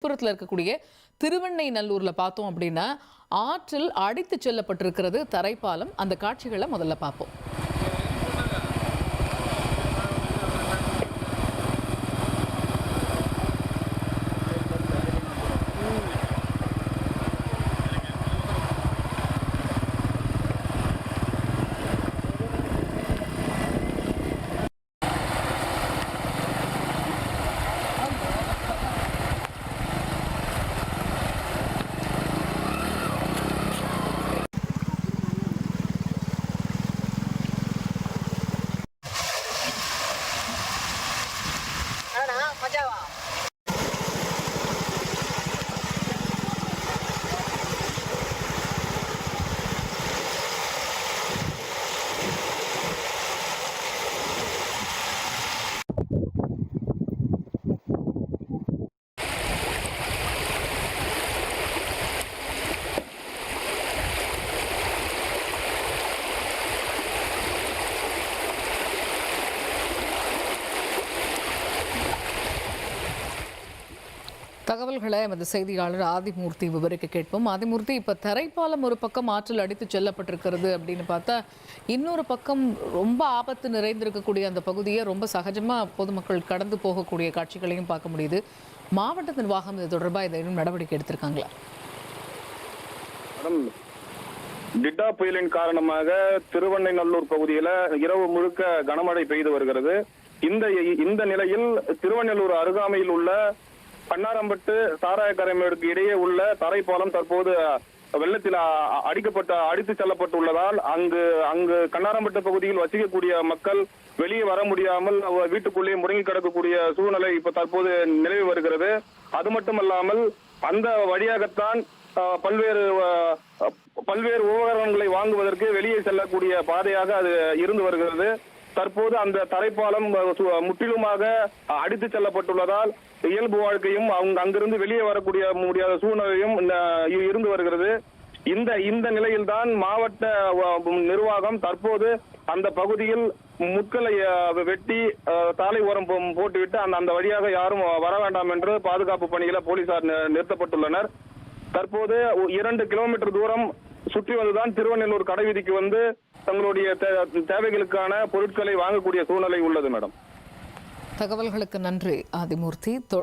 புறத்தில் இருக்கக்கூடிய திருவெண்ணைநல்லூர்ல பார்த்தோம் அப்படின்னா ஆற்றில் அடித்து செல்லப்பட்டிருக்கிறது தரைப்பாலம். அந்த காட்சிகளை முதல்ல பார்ப்போம். தகவல்களை எமது செய்தியாளர் ஆதிமூர்த்தி விவரிக்க கேட்போம். ஆதிமூர்த்தி, இப்போ தரைப்பாலம் ஒரு பக்கம் ஆற்றில் அடித்து செல்லப்பட்டிருக்கிறது அப்படின்னு பார்த்தா, இன்னொரு பக்கம் ரொம்ப ஆபத்து நிறைந்திருக்கக்கூடிய அந்த பகுதியை ரொம்ப சகஜமாக பொதுமக்கள் கடந்து போகக்கூடிய காட்சிகளையும் பார்க்க முடியுது. மாவட்ட நிர்வாகம் இது தொடர்பாக ஏதேனும் நடவடிக்கை எடுத்திருக்காங்களா? டிட்டா புயலின் காரணமாக திருவெண்ணைநல்லூர் பகுதியில் இரவு முழுக்க கனமழை பெய்து வருகிறது. இந்த நிலையில் திருவெண்ணலூர் அருகாமையில் உள்ள பன்னாரம்பட்டு சாராயக்கரைமேடுக்கு இடையே உள்ள தரைப்பாலம் தற்போது வெள்ளத்தில் அடித்து செல்லப்பட்டுள்ளதால் அங்கு கண்ணாரம்பட்டு பகுதியில் வசிக்கக்கூடிய மக்கள் வெளியே வர முடியாமல் வீட்டுக்குள்ளேயே முடங்கி கிடக்கக்கூடிய சூழ்நிலை இப்ப தற்போது நிலவி வருகிறது. அது மட்டுமல்லாமல் அந்த வழியாகத்தான் பல்வேறு உபகரணங்களை வாங்குவதற்கு வெளியே செல்லக்கூடிய பாதையாக அது இருந்து வருகிறது. தற்போது அந்த தரைப்பாலம் முற்றிலுமாக அடித்து செல்லப்பட்டுள்ளதால் இயல்பு வாழ்க்கையும் அங்கிருந்து வெளியே வரக்கூடிய முடியாத சூழ்நிலையும் இருந்து வருகிறது. இந்த நிலையில்தான் மாவட்ட நிர்வாகம் தற்போது அந்த பகுதியில் முட்களை வெட்டி சாலை ஓரம் போட்டுவிட்டு அந்த வழியாக யாரும் வர வேண்டாம் என்று பாதுகாப்பு பணியில போலீசார் நிறுத்தப்பட்டுள்ளனர். தற்போது 2 கிலோமீட்டர் தூரம் சுற்றி வந்துதான் திருவெண்ணலூர் கடைவீதிக்கு வந்து தங்களுடைய தேவைகளுக்கான பொருட்களை வாங்கக்கூடிய சூழ்நிலை உள்ளது. மேடம், தகவல்களுக்கு நன்றி ஆதிமூர்த்தி.